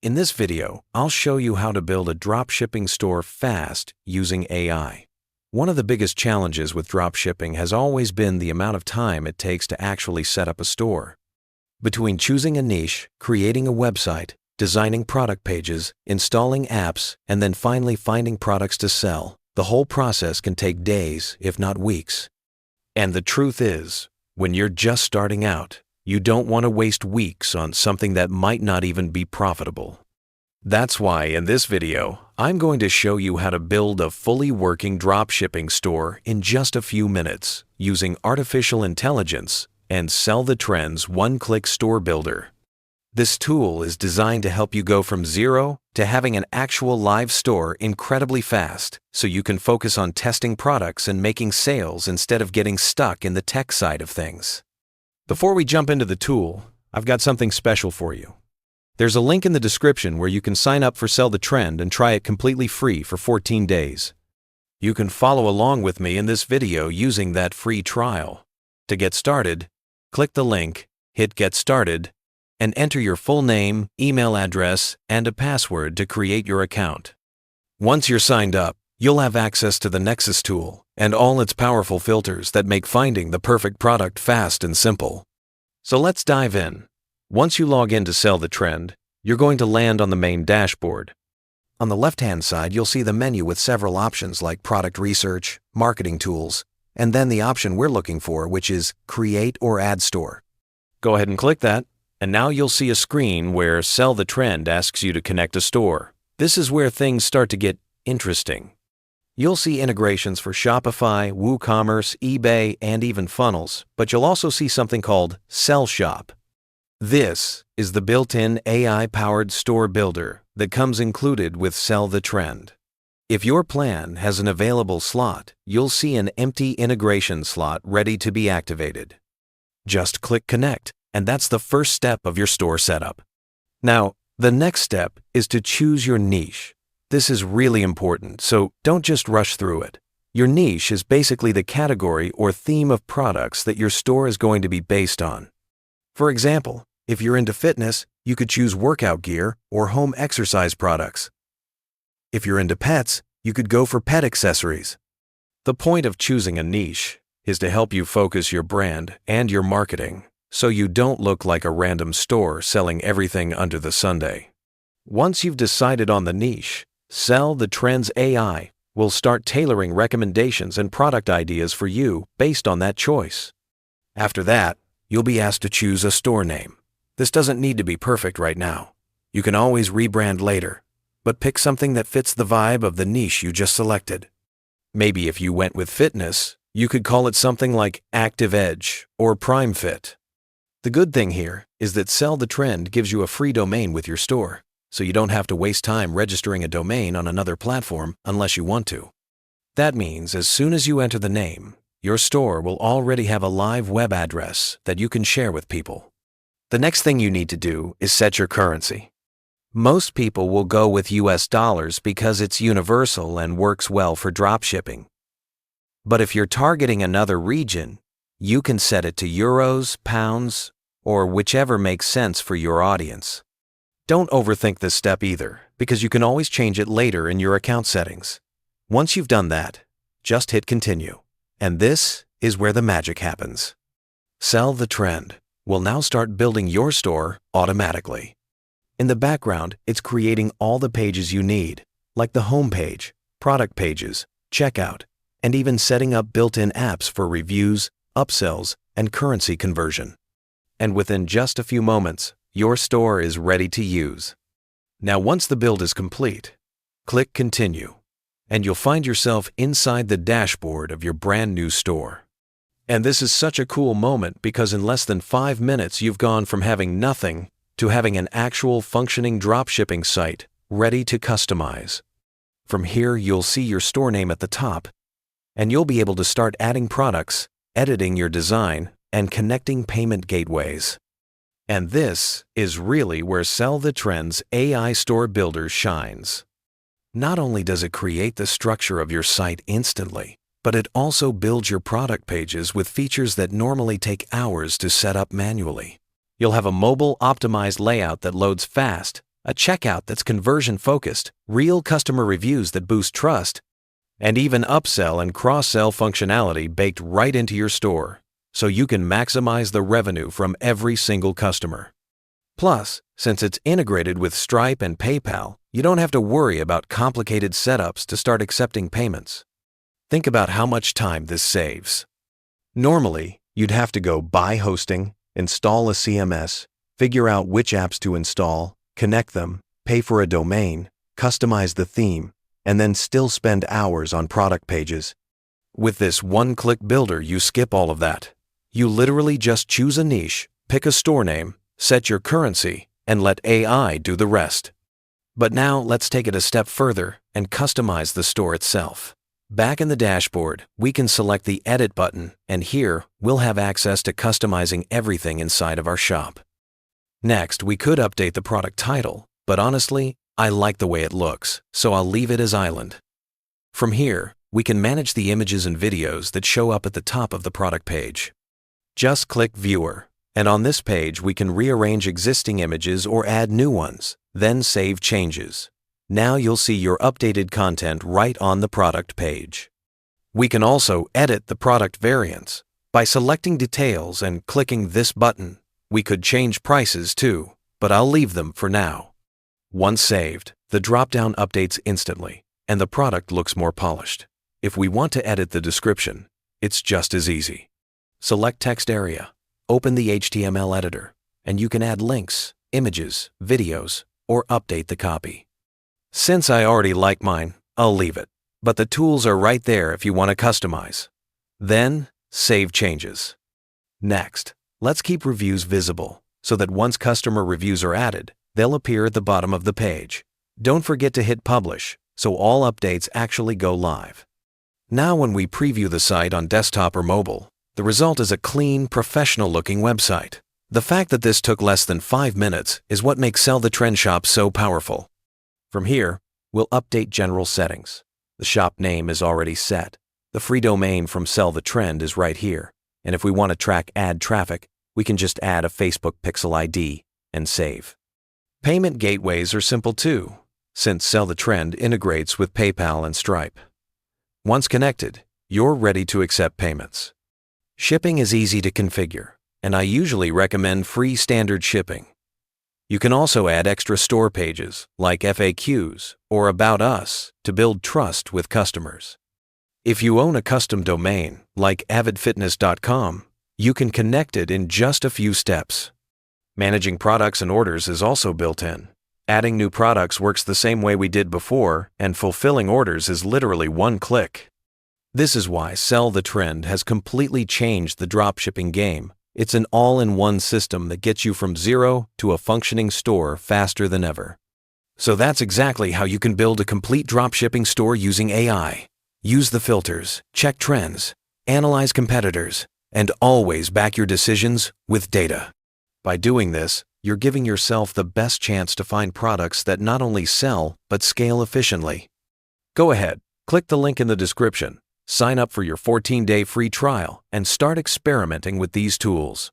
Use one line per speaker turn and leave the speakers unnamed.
In this video, I'll show you how to build a dropshipping store fast using AI. One of the biggest challenges with dropshipping has always been the amount of time it takes to actually set up a store. Between choosing a niche, creating a website, designing product pages, installing apps, and then finally finding products to sell, the whole process can take days, if not weeks. And the truth is, when you're just starting out, you don't want to waste weeks on something that might not even be profitable. That's why in this video, I'm going to show you how to build a fully working dropshipping store in just a few minutes using artificial intelligence and Sell the Trend's one-click store builder. This tool is designed to help you go from zero to having an actual live store incredibly fast, so you can focus on testing products and making sales instead of getting stuck in the tech side of things. Before we jump into the tool, I've got something special for you. There's a link in the description where you can sign up for Sell the Trend and try it completely free for 14 days. You can follow along with me in this video using that free trial. To get started, click the link, hit Get Started, and enter your full name, email address, and a password to create your account. Once you're signed up, you'll have access to the Nexus tool and all its powerful filters that make finding the perfect product fast and simple. So let's dive in. Once you log in to Sell the Trend, you're going to land on the main dashboard. On the left-hand side, you'll see the menu with several options like product research, marketing tools, and then the option we're looking for, which is Create or Add Store. Go ahead and click that, and now you'll see a screen where Sell the Trend asks you to connect a store. This is where things start to get interesting. You'll see integrations for Shopify, WooCommerce, eBay, and even funnels, but you'll also see something called Sell Shop. This is the built-in AI-powered store builder that comes included with Sell the Trend. If your plan has an available slot, you'll see an empty integration slot ready to be activated. Just click Connect, and that's the first step of your store setup. Now, the next step is to choose your niche. This is really important, so don't just rush through it. Your niche is basically the category or theme of products that your store is going to be based on. For example, if you're into fitness, you could choose workout gear or home exercise products. If you're into pets, you could go for pet accessories. The point of choosing a niche is to help you focus your brand and your marketing so you don't look like a random store selling everything under the sundae. Once you've decided on the niche, Sell the Trend's AI will start tailoring recommendations and product ideas for you based on that choice. After that, you'll be asked to choose a store name. This doesn't need to be perfect right now. You can always rebrand later, but pick something that fits the vibe of the niche you just selected. Maybe if you went with fitness, you could call it something like Active Edge or Prime Fit. The good thing here is that Sell the Trend gives you a free domain with your store, so you don't have to waste time registering a domain on another platform unless you want to. That means as soon as you enter the name, your store will already have a live web address that you can share with people. The next thing you need to do is set your currency. Most people will go with US dollars because it's universal and works well for dropshipping. But if you're targeting another region, you can set it to euros, pounds, or whichever makes sense for your audience. Don't overthink this step either, because you can always change it later in your account settings. Once you've done that, just hit Continue. And this is where the magic happens. Sell the Trend will now start building your store automatically. In the background, it's creating all the pages you need, like the home page, product pages, checkout, and even setting up built-in apps for reviews, upsells, and currency conversion. And within just a few moments, your store is ready to use. Now, once the build is complete, click Continue, and you'll find yourself inside the dashboard of your brand new store. And this is such a cool moment because in less than 5 minutes, you've gone from having nothing to having an actual functioning dropshipping site ready to customize. From here, you'll see your store name at the top, and you'll be able to start adding products, editing your design, and connecting payment gateways. And this is really where Sell the Trend's AI Store Builder shines. Not only does it create the structure of your site instantly, but it also builds your product pages with features that normally take hours to set up manually. You'll have a mobile-optimized layout that loads fast, a checkout that's conversion-focused, real customer reviews that boost trust, and even upsell and cross-sell functionality baked right into your store, so you can maximize the revenue from every single customer. Plus, since it's integrated with Stripe and PayPal, you don't have to worry about complicated setups to start accepting payments. Think about how much time this saves. Normally, you'd have to go buy hosting, install a CMS, figure out which apps to install, connect them, pay for a domain, customize the theme, and then still spend hours on product pages. With this one-click builder, you skip all of that. You literally just choose a niche, pick a store name, set your currency, and let AI do the rest. But now let's take it a step further and customize the store itself. Back in the dashboard, we can select the Edit button, and here we'll have access to customizing everything inside of our shop. Next, we could update the product title, but honestly, I like the way it looks, so I'll leave it as Island. From here, we can manage the images and videos that show up at the top of the product page. Just click Viewer, and on this page we can rearrange existing images or add new ones, then save changes. Now you'll see your updated content right on the product page. We can also edit the product variants. By selecting Details and clicking this button, we could change prices too, but I'll leave them for now. Once saved, the drop-down updates instantly, and the product looks more polished. If we want to edit the description, it's just as easy. Select Text Area, open the HTML editor, and you can add links, images, videos, or update the copy. Since I already like mine, I'll leave it, but the tools are right there if you want to customize. Then, save changes. Next, let's keep reviews visible so that once customer reviews are added, they'll appear at the bottom of the page. Don't forget to hit Publish so all updates actually go live. Now when we preview the site on desktop or mobile, the result is a clean, professional-looking website. The fact that this took less than 5 minutes is what makes Sell the Trend Shop so powerful. From here, we'll update general settings. The shop name is already set. The free domain from Sell the Trend is right here. And if we want to track ad traffic, we can just add a Facebook Pixel ID and save. Payment gateways are simple too, since Sell the Trend integrates with PayPal and Stripe. Once connected, you're ready to accept payments. Shipping is easy to configure, and I usually recommend free standard shipping. You can also add extra store pages like FAQs or About Us to build trust with customers. If you own a custom domain like avidfitness.com, you can connect it in just a few steps. Managing products and orders is also built in. Adding new products works the same way we did before, and fulfilling orders is literally one click. This is why Sell the Trend has completely changed the dropshipping game. It's an all-in-one system that gets you from zero to a functioning store faster than ever. So that's exactly how you can build a complete dropshipping store using AI. Use the filters, check trends, analyze competitors, and always back your decisions with data. By doing this, you're giving yourself the best chance to find products that not only sell, but scale efficiently. Go ahead, click the link in the description. Sign up for your 14-day free trial and start experimenting with these tools.